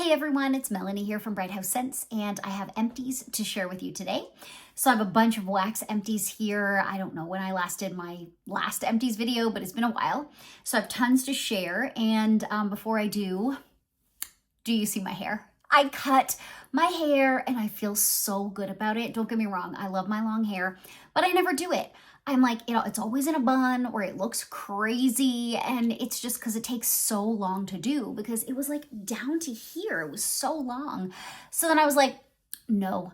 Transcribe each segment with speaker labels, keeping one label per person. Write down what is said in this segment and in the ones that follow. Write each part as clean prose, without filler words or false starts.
Speaker 1: Hey everyone, it's Melanie here from Bright House Scents, and I have empties to share with you today. So I have a bunch of wax empties here. I don't know when I last did my last empties video, but it's been a while. So I have tons to share, and before I do you see my hair? I cut my hair and I feel so good about it. Don't get me wrong, I love my long hair, but I never do it. I'm like, it's always in a bun or it looks crazy, and it's just because it takes so long to do because it was like down to here. It was so long. So then I was like, no,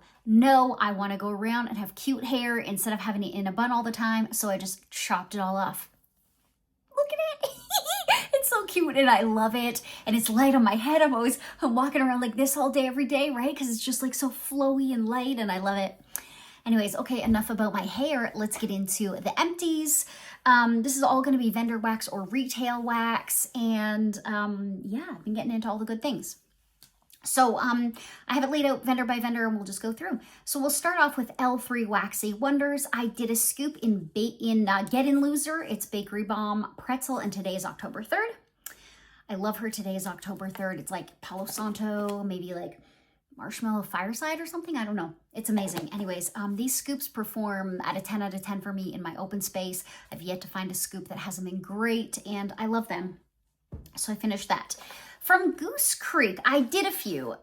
Speaker 1: I want to go around and have cute hair instead of having it in a bun all the time. So I just chopped it all off. Look at it. It's so cute and I love it. And it's light on my head. I'm walking around like this all day, every day, right? Because it's just like so flowy and light and I love it. Anyways, okay, enough about my hair. Let's get into the empties. This is all going to be vendor wax or retail wax. And yeah, I've been getting into all the good things. So I have it laid out vendor by vendor and we'll just go through. So we'll start off with L3 Waxy Wonders. I did a scoop in Get In Loser. It's Bakery Bomb Pretzel, and today is October 3rd. I love her. Today is October 3rd. It's like Palo Santo, maybe like marshmallow fireside or something. I don't know. It's amazing. Anyways, these scoops perform at a 10 out of 10 for me in my open space. I've yet to find a scoop that hasn't been great, and I love them. So I finished that. From Goose Creek, I did a few.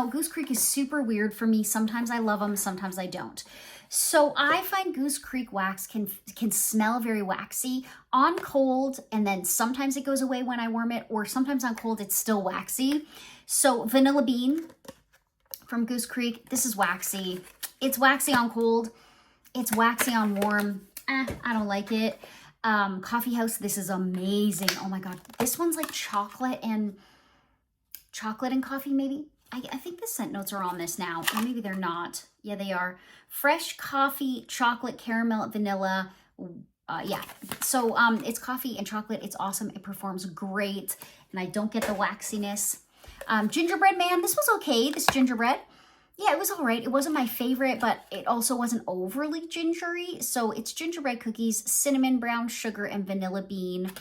Speaker 1: Goose Creek is super weird for me. Sometimes I love them, sometimes I don't. So I find Goose Creek wax can smell very waxy on cold, and then sometimes it goes away when I warm it, or sometimes on cold it's still waxy. So Vanilla Bean from Goose Creek, this is waxy. It's waxy on cold. It's waxy on warm. I don't like it. Coffee House, this is amazing. Oh my God. This one's like chocolate and coffee maybe. I think the scent notes are on this now. Or maybe they're not. Yeah, they are. Fresh coffee, chocolate, caramel, vanilla. Yeah. So it's coffee and chocolate. It's awesome. It performs great. And I don't get the waxiness. Gingerbread Man, this was okay, this gingerbread. Yeah, it was all right. It wasn't my favorite, but it also wasn't overly gingery. So it's gingerbread cookies, cinnamon, brown sugar, and vanilla bean.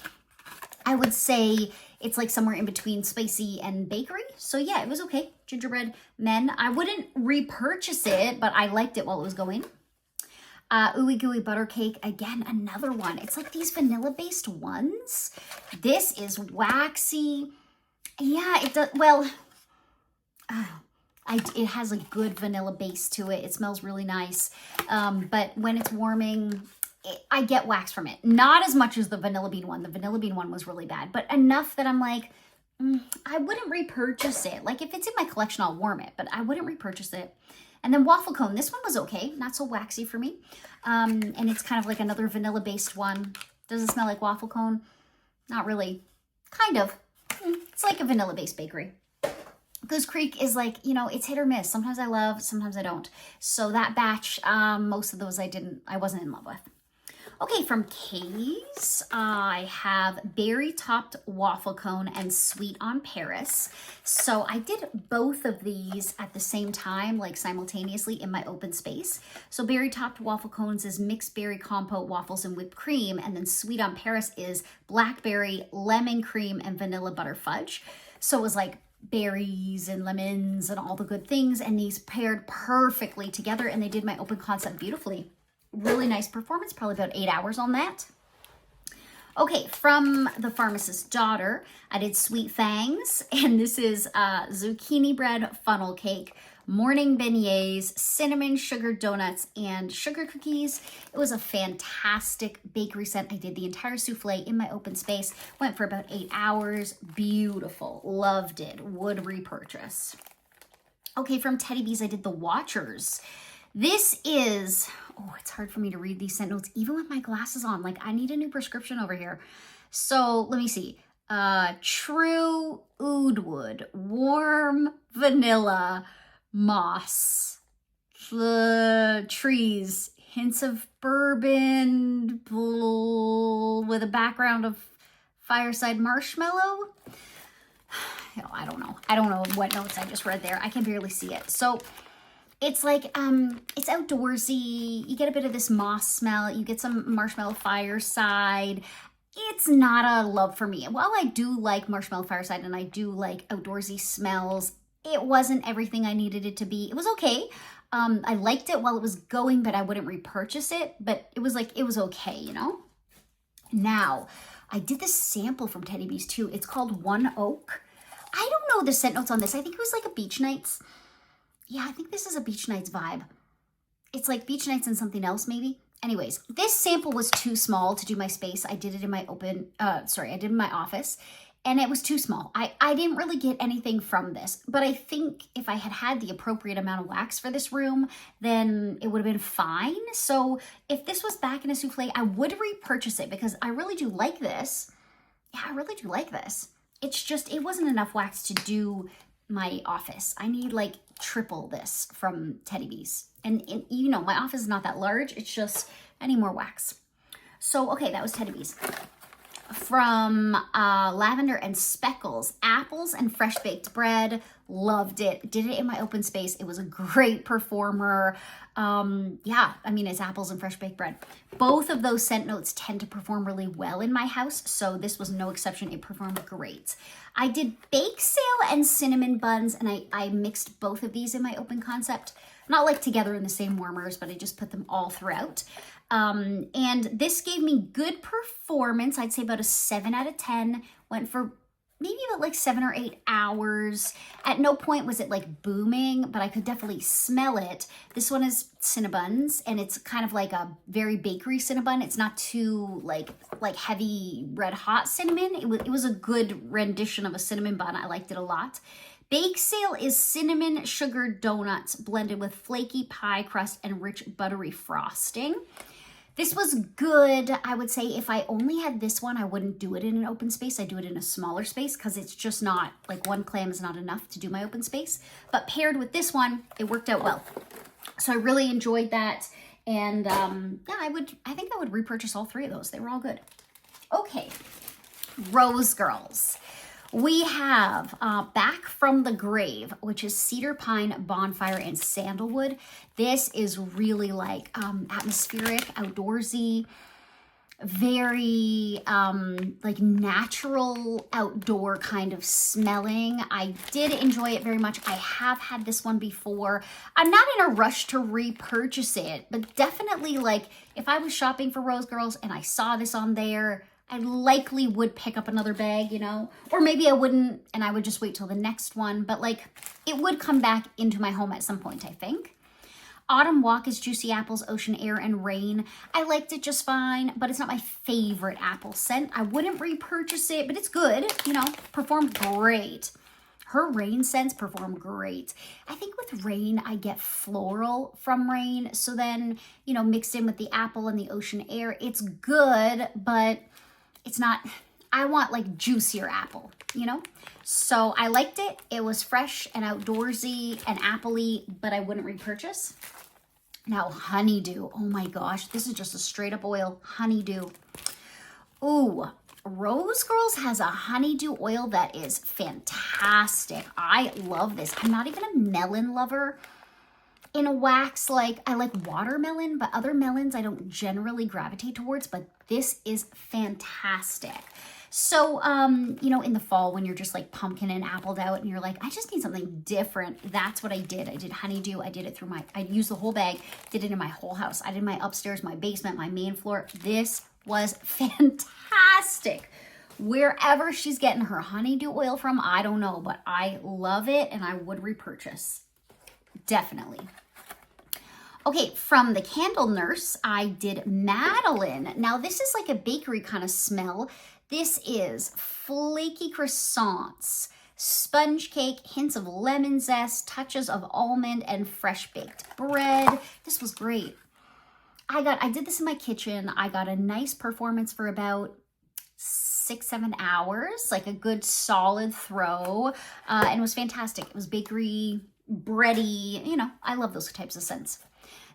Speaker 1: I would say it's like somewhere in between spicy and bakery. So yeah, it was okay. Gingerbread Men. I wouldn't repurchase it, but I liked it while it was going. Ooey Gooey Butter Cake. Again, another one. It's like these vanilla-based ones. This is waxy. Yeah, it does. Well, it has a good vanilla base to it. It smells really nice. But when it's warming, I get wax from it. Not as much as the Vanilla Bean one. The Vanilla Bean one was really bad, but enough that I'm like, I wouldn't repurchase it. Like if it's in my collection, I'll warm it, but I wouldn't repurchase it. And then Waffle Cone. This one was okay. Not so waxy for me. And it's kind of like another vanilla based one. Does it smell like Waffle Cone? Not really. Kind of. It's like a vanilla based bakery. Goose Creek is like, it's hit or miss. Sometimes I love, sometimes I don't. So that batch, most of those I wasn't in love with. Okay, from Katie's, I have Berry Topped Waffle Cone and Sweet on Paris. So I did both of these at the same time, like simultaneously in my open space. So Berry Topped Waffle Cones is mixed berry compote waffles and whipped cream. And then Sweet on Paris is blackberry, lemon cream, and vanilla butter fudge. So it was like berries and lemons and all the good things. And these paired perfectly together, and they did my open concept beautifully. Really nice performance, probably about 8 hours on that. Okay, from the Pharmacist's Daughter, I did Sweet Fangs, and this is zucchini bread funnel cake, morning beignets, cinnamon sugar donuts, and sugar cookies. It was a fantastic bakery scent. I did the entire souffle in my open space, went for about 8 hours. Beautiful, loved it, would repurchase. Okay, from Teddy Bees, I did the Watchers. This is, it's hard for me to read these scent notes even with my glasses on. Like, I need a new prescription over here. So let me see. True Oud Wood, warm vanilla, moss, trees, hints of bourbon, with a background of fireside marshmallow. I don't know. I don't know what notes I just read there. I can barely see it. So it's like, it's outdoorsy. You get a bit of this moss smell. You get some marshmallow fireside. It's not a love for me. While I do like marshmallow fireside and I do like outdoorsy smells, It wasn't everything I needed it to be. It was okay. I liked it while it was going, but I wouldn't repurchase it. But it was like, it was okay, you know? Now, I did this sample from Teddy Bees too. It's called One Oak. I don't know the scent notes on this. I think it was like a Beach Nights. Yeah, I think this is a Beach Nights vibe. It's like Beach Nights and something else maybe. Anyways, this sample was too small to do my space. I did it in my I did it in my office, and it was too small. I didn't really get anything from this, but I think if I had had the appropriate amount of wax for this room, then it would have been fine. So if this was back in a souffle, I would repurchase it because I really do like this. Yeah, I really do like this. It's just, it wasn't enough wax to do my office. I need like triple this from Teddy Bees. And you know, my office is not that large. It's just, I need more wax. So, okay, that was Teddy Bees. From Lavender and Speckles, apples and fresh baked bread. Loved it. Did it in my open space. It was a great performer. Yeah, I mean, it's apples and fresh baked bread. Both of those scent notes tend to perform really well in my house, so this was no exception. It performed great. I did bake sale and cinnamon buns, and I mixed both of these in my open concept. Not like together in the same warmers, but I just put them all throughout. And this gave me good performance. I'd say about a 7 out of 10. Went for maybe about like 7 or 8 hours. At no point was it like booming, but I could definitely smell it. This one is Cinnabuns, and it's kind of like a very bakery Cinnabon. It's not too like heavy red hot cinnamon. It was a good rendition of a cinnamon bun. I liked it a lot. Bake Sale is cinnamon sugar donuts blended with flaky pie crust and rich buttery frosting. This was good. I would say if I only had this one, I wouldn't do it in an open space. I do it in a smaller space because it's just not, like one clam is not enough to do my open space. But paired with this one, it worked out well. So I really enjoyed that. And yeah, I think I would repurchase all 3 of those. They were all good. Okay, Rose Girls. We have Back from the Grave, which is cedar pine, bonfire, and sandalwood. This is really like atmospheric, outdoorsy, very like natural outdoor kind of smelling. I did enjoy it very much. I have had this one before. I'm not in a rush to repurchase it, but definitely like if I was shopping for Rose Girls and I saw this on there, I likely would pick up another bag, you know, or maybe I wouldn't and I would just wait till the next one, but like it would come back into my home at some point, I think. Autumn Walk is Juicy Apples, Ocean Air, and Rain. I liked it just fine, but it's not my favorite apple scent. I wouldn't repurchase it, but it's good, you know, performed great. Her Rain scents perform great. I think with Rain, I get floral from Rain, so then, you know, mixed in with the apple and the ocean air, it's good, but it's not, I want like juicier apple, you know? So I liked it. It was fresh and outdoorsy and appley, but I wouldn't repurchase. Now, Honeydew. Oh my gosh, this is just a straight up oil. Honeydew. Ooh, Rose Girls has a honeydew oil that is fantastic. I love this. I'm not even a melon lover in a wax. Like, I like watermelon, but other melons I don't generally gravitate towards, but this is fantastic. So, you know, in the fall when you're just like pumpkin and appled out and you're like, I just need something different. That's what I did. I did honeydew. I did it through I used the whole bag, did it in my whole house. I did my upstairs, my basement, my main floor. This was fantastic. Wherever she's getting her honeydew oil from, I don't know, but I love it and I would repurchase. Definitely. Okay, from the Candle Nurse, I did Madeline. Now, this is like a bakery kind of smell. This is flaky croissants, sponge cake, hints of lemon zest, touches of almond, and fresh baked bread. This was great. I did this in my kitchen. I got a nice performance for about 6-7 hours, like a good solid throw, and it was fantastic. It was bakery, bready, you know, I love those types of scents.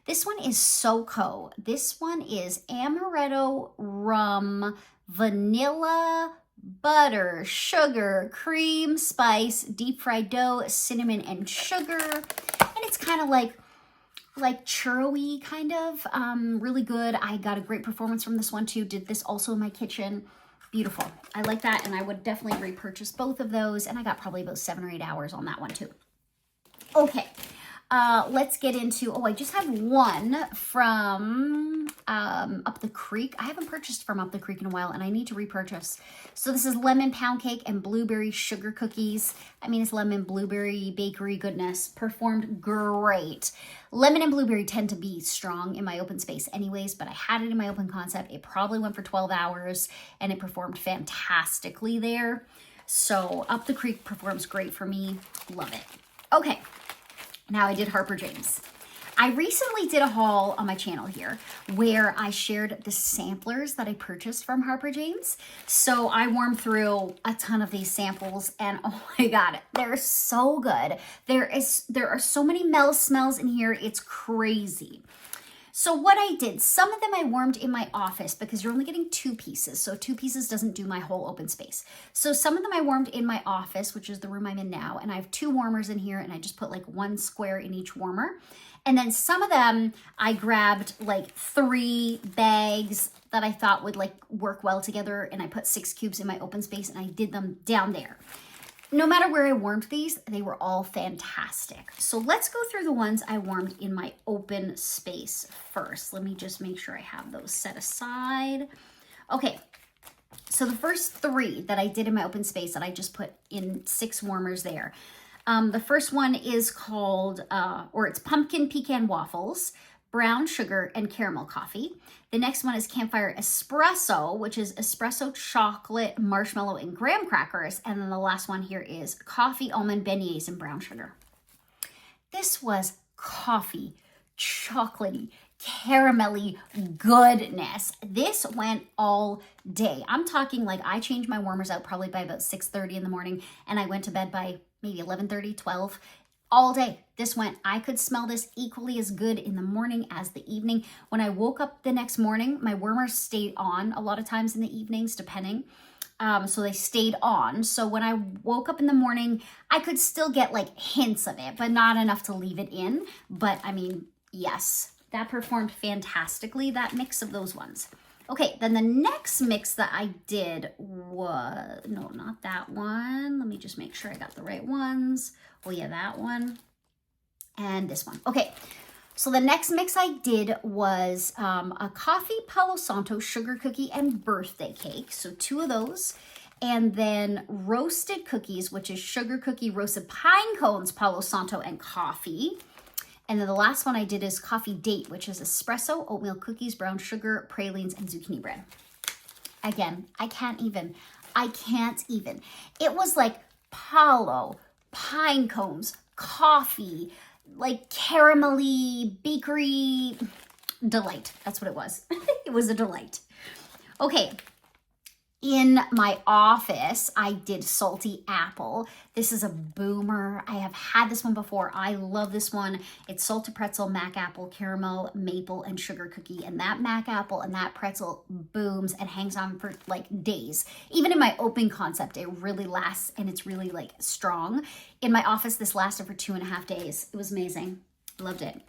Speaker 1: This one is SoCo. This one is amaretto, rum, vanilla, butter, sugar, cream, spice, deep fried dough, cinnamon, and sugar. And it's kind of like churro-y kind of, really good. I got a great performance from this one too. Did this also in my kitchen. Beautiful. I like that, and I would definitely repurchase both of those, and I got probably about 7 or 8 hours on that one too. Okay, let's get into, oh, I just have one from Up the Creek. I haven't purchased from Up the Creek in a while, and I need to repurchase. So this is lemon pound cake and blueberry sugar cookies. I mean, it's lemon blueberry bakery goodness. Performed great. Lemon and blueberry tend to be strong in my open space anyways, but I had it in my open concept. It probably went for 12 hours, and it performed fantastically there. So Up the Creek performs great for me. Love it. Okay. Now I did Harper James. I recently did a haul on my channel here where I shared the samplers that I purchased from Harper James. So I warmed through a ton of these samples, and oh my God, they're so good. There are so many smells in here. It's crazy. So what I did, some of them I warmed in my office because you're only getting 2 pieces. So 2 pieces doesn't do my whole open space. So some of them I warmed in my office, which is the room I'm in now. And I have 2 warmers in here, and I just put like 1 square in each warmer. And then some of them I grabbed like 3 bags that I thought would like work well together. And I put 6 cubes in my open space, and I did them down there. No matter where I warmed these, they were all fantastic. So let's go through the ones I warmed in my open space first. Let me just make sure I have those set aside. Okay, so the first 3 that I did in my open space that I just put in 6 warmers there. The first one is called, it's pumpkin pecan waffles, brown sugar, and caramel coffee. The next one is Campfire Espresso, which is espresso, chocolate, marshmallow, and graham crackers. And then the last one here is coffee, almond beignets, and brown sugar. This was coffee, chocolatey, caramelly goodness. This went all day. I'm talking like I changed my warmers out probably by about 6:30 in the morning, and I went to bed by maybe 11:30, 12. All day. This went, I could smell this equally as good in the morning as the evening. When I woke up the next morning, my warmers stayed on a lot of times in the evenings, depending. So they stayed on. So when I woke up in the morning, I could still get like hints of it, but not enough to leave it in. But I mean, yes, that performed fantastically, that mix of those ones. Okay, then the next mix that I did was, no, not that one. Let me just make sure I got the right ones. Oh yeah, that one and this one. Okay, so the next mix I did was a coffee Palo Santo sugar cookie and birthday cake. So 2 of those. And then roasted cookies, which is sugar cookie, roasted pine cones, Palo Santo, and coffee. And then the last one I did is coffee date, which is espresso, oatmeal cookies, brown sugar, pralines, and zucchini bread. Again, I can't even. It was like Palo, pine cones, coffee, like caramelly, bakery delight. That's what it was. It was a delight. Okay. In my office, I did salty apple. This is a boomer. I have had this one before. I love this one. It's salted pretzel, mac apple, caramel, maple, and sugar cookie. And that mac apple and that pretzel booms and hangs on for like days. Even in my open concept, it really lasts and it's really like strong. In my office, this lasted for 2.5 days. It was amazing. Loved it.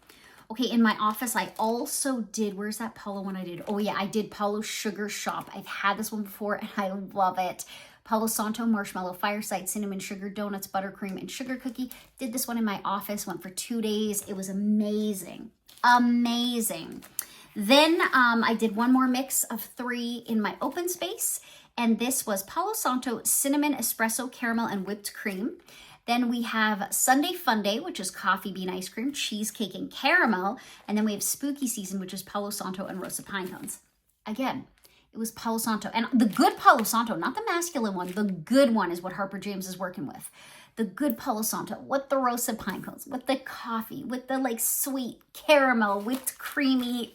Speaker 1: Okay, in my office, I also did, where's that Palo one I did? Oh yeah, I did Palo Sugar Shop. I've had this one before and I love it. Palo Santo, marshmallow, fireside, cinnamon, sugar, donuts, buttercream, and sugar cookie. Did this one in my office, went for 2 days. It was amazing, amazing. Then I did one more mix of 3 in my open space. And this was Palo Santo, cinnamon, espresso, caramel, and whipped cream. Then we have Sunday Fun Day, which is coffee bean ice cream, cheesecake, and caramel. And then we have Spooky Season, which is Palo Santo and roasted pine cones. Again, it was Palo Santo. And the good Palo Santo, not the masculine one, the good one is what Harper James is working with. The good Palo Santo with the roasted pine cones, with the coffee, with the like sweet caramel, whipped creamy,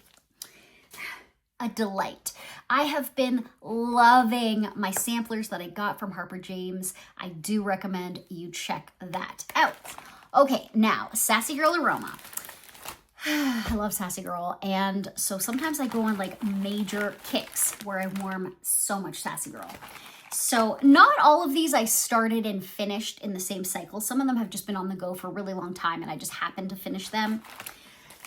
Speaker 1: a delight. I have been loving my samplers that I got from Harper James. I do recommend you check that out. Okay, now Sassy Girl Aroma. I love Sassy Girl, and so sometimes I go on like major kicks where I warm so much Sassy Girl. So not all of these I started and finished in the same cycle. Some of them have just been on the go for a really long time and I just happened to finish them.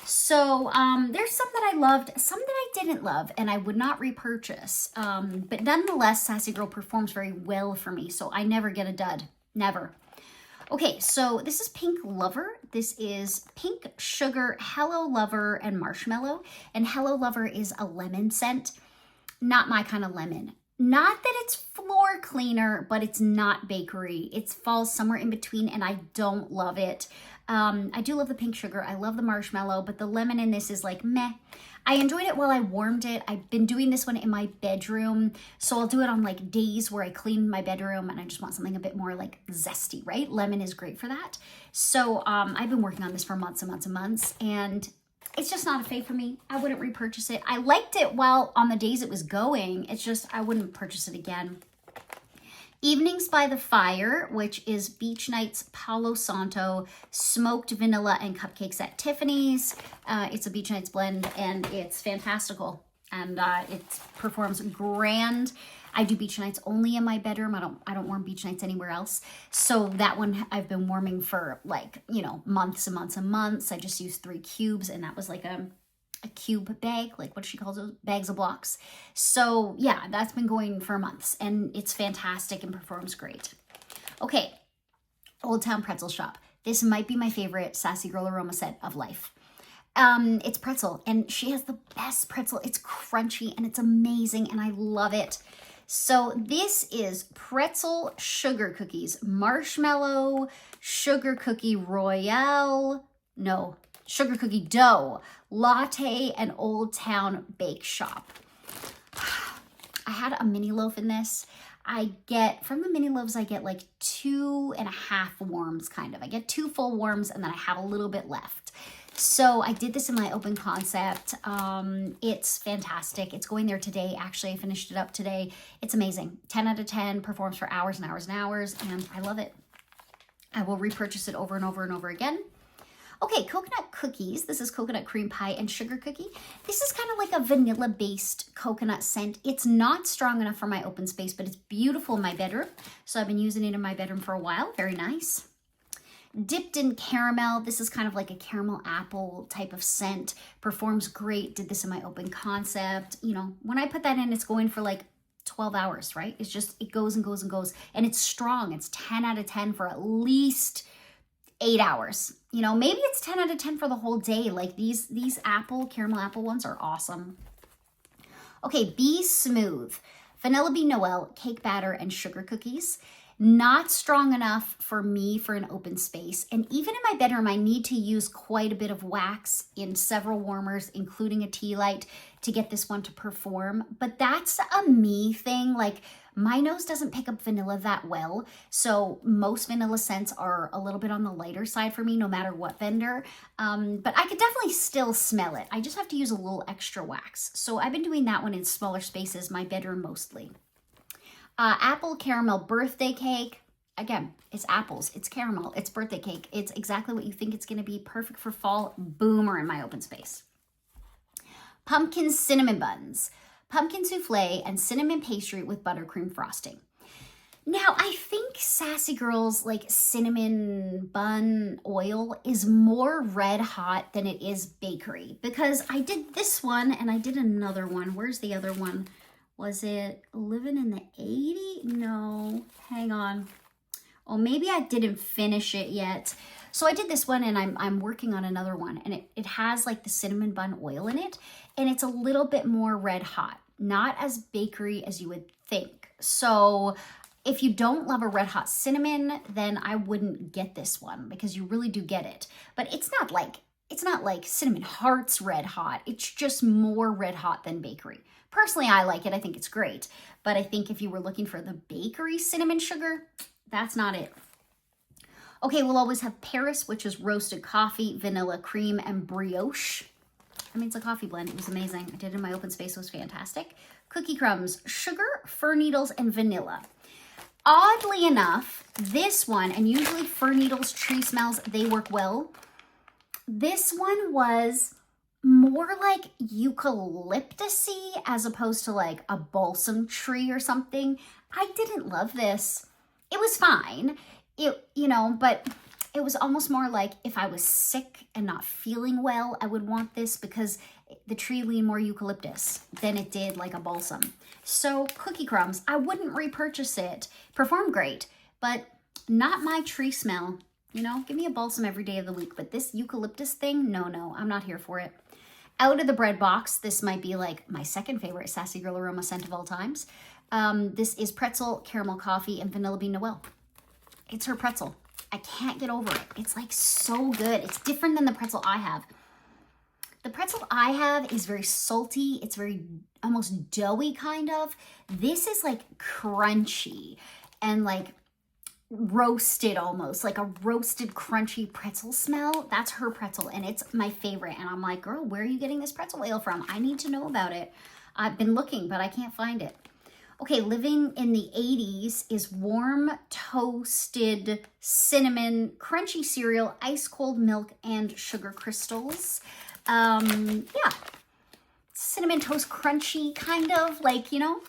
Speaker 1: So there's some that I loved, some that I didn't love, and I would not repurchase. But nonetheless, Sassy Girl performs very well for me, so I never get a dud. Never. Okay, so this is Pink Lover. This is Pink Sugar, Hello Lover, and Marshmallow. And Hello Lover is a lemon scent. Not my kind of lemon. Not that it's floor cleaner, but it's not bakery. It falls somewhere in between, and I don't love it. I do love the pink sugar. I love the marshmallow, but the lemon in this is like meh. I enjoyed it while I warmed it. I've been doing this one in my bedroom, so I'll do it on like days where I clean my bedroom and I just want something a bit more like zesty, right? Lemon is great for that. So I've been working on this for months and months and months, and it's just not a fave for me. I wouldn't repurchase it. I liked it while on the days it was going. It's just I wouldn't purchase it again. Evenings by the Fire, which is Beach Nights Palo Santo, smoked vanilla and cupcakes at Tiffany's. It's a Beach Nights blend, and it's fantastical. And it performs grand. I do beach nights only in my bedroom. I don't warm beach nights anywhere else. So that one I've been warming for like, months and months and months. I just used 3 cubes, and that was like a cube bag, like what she calls those, bags of blocks. So yeah, that's been going for months, and it's fantastic and performs great. Okay, Old Town Pretzel Shop. This might be my favorite Sassy Girl Aroma scent of life. It's pretzel, and she has the best pretzel. It's crunchy and it's amazing, and I love it. So this is pretzel sugar cookies, marshmallow, sugar cookie royale, no, sugar cookie dough, latte, and Old Town Bake Shop. I had a mini loaf in this. From the mini loaves, I get like 2.5 warms, kind of. I get 2 full warms, and then I have a little bit left. So I did this in my open concept. It's fantastic. It's going there today. Actually, I finished it up today. It's amazing. 10 out of 10, performs for hours and hours and hours, and I love it. I will repurchase it over and over and over again. Okay, coconut cookies. This is coconut cream pie and sugar cookie. This is kind of like a vanilla-based coconut scent. It's not strong enough for my open space, but it's beautiful in my bedroom. So I've been using it in my bedroom for a while. Very nice. Dipped in caramel. This is kind of like a caramel apple type of scent. Performs great. Did this in my open concept. When I put that in, it's going for like 12 hours, right? It's just, it goes and goes and goes. And it's strong. It's 10 out of 10 for at least 8 hours. Maybe it's 10 out of 10 for the whole day. Like these caramel apple ones are awesome. Okay, Be Smooth. Vanilla Bean Noel, cake batter, and sugar cookies. Not strong enough for me for an open space. And even in my bedroom, I need to use quite a bit of wax in several warmers, including a tea light, to get this one to perform. But that's a me thing. Like, my nose doesn't pick up vanilla that well. So most vanilla scents are a little bit on the lighter side for me, no matter what vendor. But I could definitely still smell it. I just have to use a little extra wax. So I've been doing that one in smaller spaces, my bedroom mostly. Apple caramel birthday cake. Again, it's apples, it's caramel, it's birthday cake. It's exactly what you think it's going to be. Perfect for fall. Boomer in my open space. Pumpkin cinnamon buns. Pumpkin souffle and cinnamon pastry with buttercream frosting. Now, I think Sassy Girl's like cinnamon bun oil is more red hot than it is bakery, because I did this one and I did another one. Where's the other one? Was it Living in the 80? No, hang on. Oh, maybe I didn't finish it yet. So I did this one, and I'm working on another one, and it has like the cinnamon bun oil in it, and it's a little bit more red hot, not as bakery as you would think. So if you don't love a red hot cinnamon, then I wouldn't get this one, because you really do get it. But it's not like Cinnamon Hearts red hot. It's just more red hot than bakery. Personally, I like it. I think it's great. But I think if you were looking for the bakery cinnamon sugar, that's not it. Okay, we'll always have Paris, which is roasted coffee, vanilla cream, and brioche. I mean, it's a coffee blend. It was amazing. I did it in my open space. It was fantastic. Cookie crumbs, sugar, fir needles, and vanilla. Oddly enough, this one, and usually fir needles, tree smells, they work well. This one was more like eucalyptus-y as opposed to like a balsam tree or something. I didn't love this. It was fine, but it was almost more like if I was sick and not feeling well, I would want this, because the tree leaned more eucalyptus than it did like a balsam. So cookie crumbs, I wouldn't repurchase it. Performed great, but Not my tree smell. You know, give me a balsam every day of the week, but this eucalyptus thing, no, I'm not here for it. Out of the bread box, this might be like my second favorite Sassy Girl Aroma scent of all times. This is pretzel, caramel coffee, and vanilla bean Noel. It's her pretzel. I can't get over it. It's like so good. It's different than the pretzel I have. The pretzel I have is very salty. It's very almost doughy kind of. This is like crunchy and like roasted almost, like a roasted crunchy pretzel smell. That's her pretzel and it's my favorite. And I'm like, girl, where are you getting this pretzel oil from? I need to know about it. I've been looking, but I can't find it. Okay, living in the 80s is warm toasted cinnamon crunchy cereal, ice cold milk, and sugar crystals. Yeah, cinnamon toast crunchy kind of like, you know,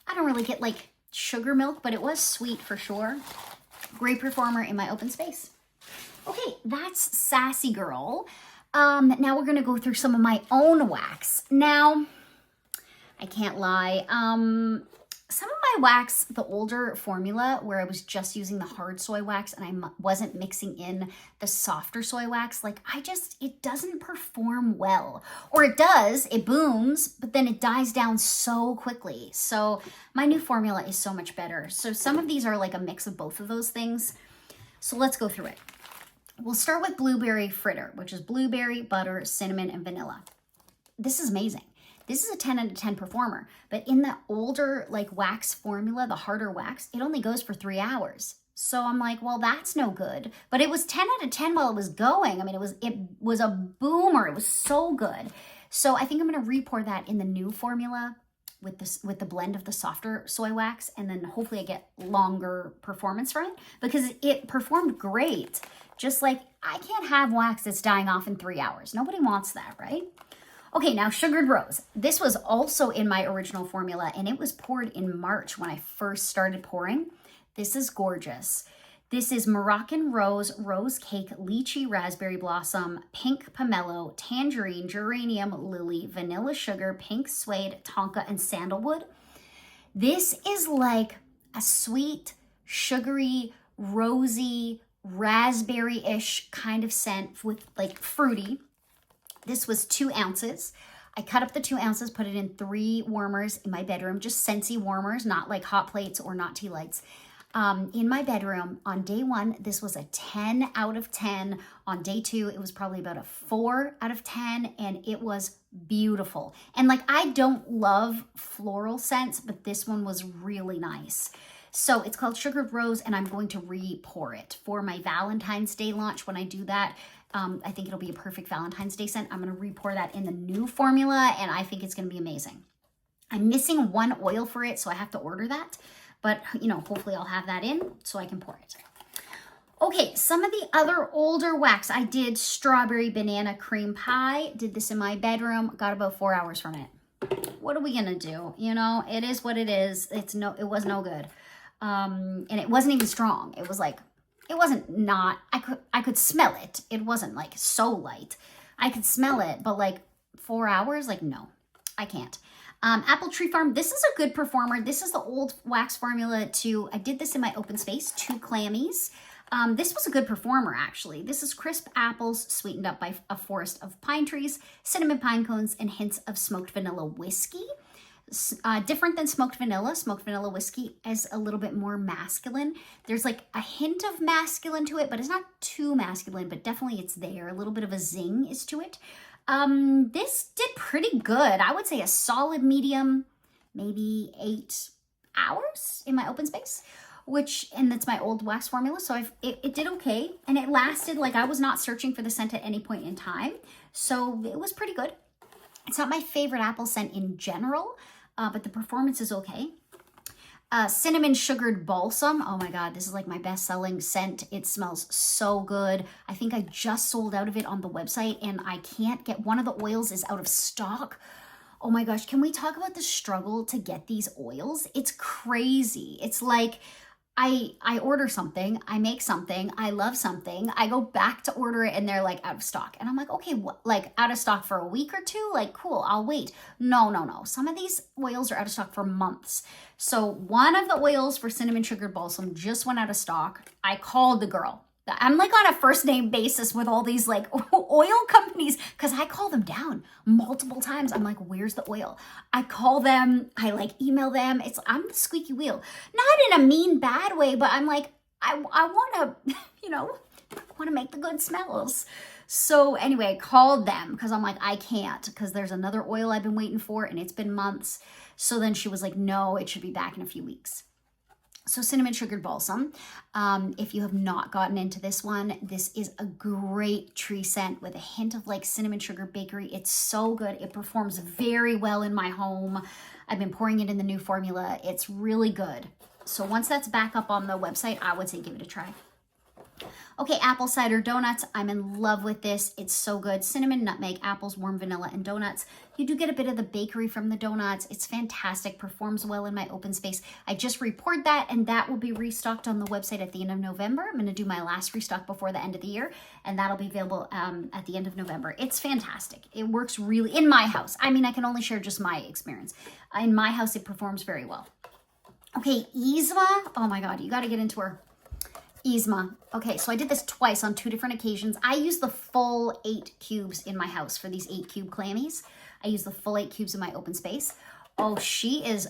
Speaker 1: I don't really get like sugar milk, but it was sweet for sure. Great performer in my open space. Okay, that's Sassy Girl. Now we're gonna go through some of my own wax. Now, I can't lie. Some of my wax, the older formula where I was just using the hard soy wax and I wasn't mixing in the softer soy wax, like it doesn't perform well. Or it does, it booms, but then it dies down so quickly. So my new formula is so much better. So some of these are like a mix of both of those things. So let's go through it. We'll start with blueberry fritter, which is blueberry, butter, cinnamon, and vanilla. This is amazing. This is a 10 out of 10 performer, but in the older like wax formula, the harder wax, it only goes for 3 hours. So I'm like, well, that's no good. But it was 10 out of 10 while it was going. I mean, it was a boomer. It was so good. So I think I'm going to re-pour that in the new formula with the blend of the softer soy wax, and then hopefully I get longer performance from it because it performed great. Just like I can't have wax that's dying off in 3 hours. Nobody wants that, right? Okay, now sugared rose. This was also in my original formula and it was poured in March when I first started pouring. This is gorgeous. This is Moroccan rose, rose cake, lychee raspberry blossom, pink pomelo, tangerine, geranium, lily, vanilla sugar, pink suede, tonka, and sandalwood. This is like a sweet, sugary, rosy, raspberry-ish kind of scent with like fruity. This was 2 ounces. I cut up the 2 ounces, put it in 3 warmers in my bedroom, just Scentsy warmers, not like hot plates or not tea lights. In my bedroom on day 1, this was a 10 out of 10. On day 2, it was probably about a 4 out of 10, and it was beautiful. And like, I don't love floral scents, but this one was really nice. So it's called Sugared Rose, and I'm going to re-pour it for my Valentine's Day launch. When I do that, I think it'll be a perfect Valentine's Day scent. I'm going to re-pour that in the new formula, and I think it's going to be amazing. I'm missing 1 oil for it, so I have to order that. But, you know, hopefully I'll have that in so I can pour it. Okay, some of the other older wax. I did strawberry banana cream pie. Did this in my bedroom. Got about 4 hours from it. What are we going to do? You know, it is what it is. It was no good. And it wasn't even strong. It was like, it wasn't not, I could smell it. It wasn't like so light. I could smell it, but like 4 hours, like no, I can't. Apple Tree Farm, this is a good performer. This is the old wax formula too. I did this in my open space, 2 clammies. This was a good performer actually. This is crisp apples sweetened up by a forest of pine trees, cinnamon pine cones, and hints of smoked vanilla whiskey. Different than smoked vanilla whiskey is a little bit more masculine. There's like a hint of masculine to it, but it's not too masculine, but definitely it's there. A little bit of a zing is to it. This did pretty good. I would say a solid medium, maybe 8 hours in my open space, and that's my old wax formula. So it did okay. And it lasted, like I was not searching for the scent at any point in time. So it was pretty good. It's not my favorite apple scent in general, but the performance is okay. Cinnamon sugared balsam. Oh my God, this is like my best-selling scent. It smells so good. I think I just sold out of it on the website and I can't get, one of the oils is out of stock. Oh my gosh, can we talk about the struggle to get these oils? It's crazy. It's like, I order something, I make something, I love something, I go back to order it and they're like out of stock. And I'm like, okay, what, like out of stock for a week or two? Like, cool, I'll wait. No, no, no. Some of these oils are out of stock for months. So one of the oils for cinnamon sugared balsam just went out of stock. I called the girl. I'm like on a first name basis with all these like oil companies because I call them down multiple times. I'm like, where's the oil? I call them, I like email them. I'm the squeaky wheel, not in a mean, bad way, but I'm like, I want to, want to make the good smells. So anyway, I called them because I'm like, I can't because there's another oil I've been waiting for and it's been months. So then she was like, no, it should be back in a few weeks. So cinnamon sugared balsam, if you have not gotten into this one, this is a great tree scent with a hint of like cinnamon sugar bakery. It's so good. It performs very well in my home. I've been pouring it in the new formula. It's really good. So once that's back up on the website, I would say give it a try. Okay, apple cider donuts. I'm in love with this. It's so good. Cinnamon, nutmeg, apples, warm vanilla, and donuts. You do get a bit of the bakery from the donuts. It's fantastic. Performs well in my open space. I just repoured that, and that will be restocked on the website at the end of November. I'm going to do my last restock before the end of the year, and that'll be available at the end of November. It's fantastic. It works really in my house. I mean, I can only share just my experience. In my house, it performs very well. Okay, Yzma. Oh my God, you got to get into her. Yzma. Okay, so I did this twice on 2 different occasions. I use the full 8 cubes in my house for these 8 cube clammies. I use the full 8 cubes in my open space. Oh, she's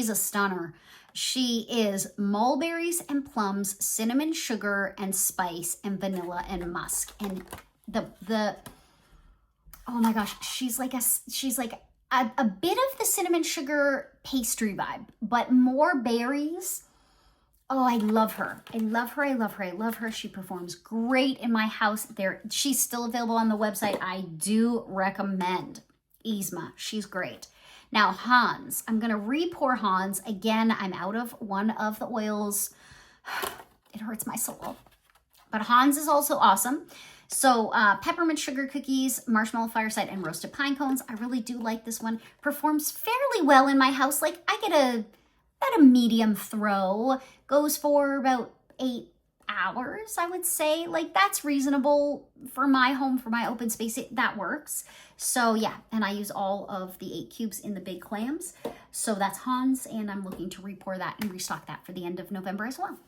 Speaker 1: a stunner. She is mulberries and plums, cinnamon, sugar, and spice, and vanilla and musk. And the oh my gosh, she's like a bit of the cinnamon sugar pastry vibe, but more berries. Oh, I love her. I love her. I love her. I love her. She performs great in my house. She's still available on the website. I do recommend Yzma. She's great. Now, Hans. I'm going to re-pour Hans. Again, I'm out of one of the oils. It hurts my soul. But Hans is also awesome. So peppermint sugar cookies, marshmallow fireside, and roasted pine cones. I really do like this one. Performs fairly well in my house. Like I get about a medium throw. Goes for about 8 hours, I would say. Like that's reasonable for my home, for my open space. That works. So yeah, and I use all of the 8 cubes in the big clams. So that's Hans, and I'm looking to repour that and restock that for the end of November as well.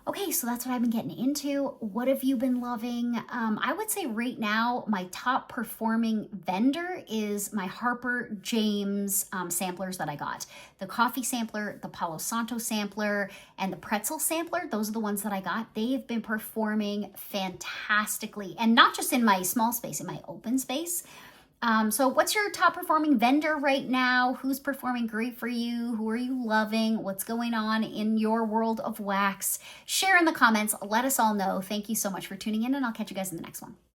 Speaker 1: Okay, so that's what I've been getting into. What have you been loving? I would say right now, my top performing vendor is my Harper James samplers that I got. The coffee sampler, the Palo Santo sampler, and the pretzel sampler. Those are the ones that I got. They've been performing fantastically. And not just in my small space, in my open space. So what's your top performing vendor right now? Who's performing great for you? Who are you loving? What's going on in your world of wax? Share in the comments. Let us all know. Thank you so much for tuning in, and I'll catch you guys in the next one.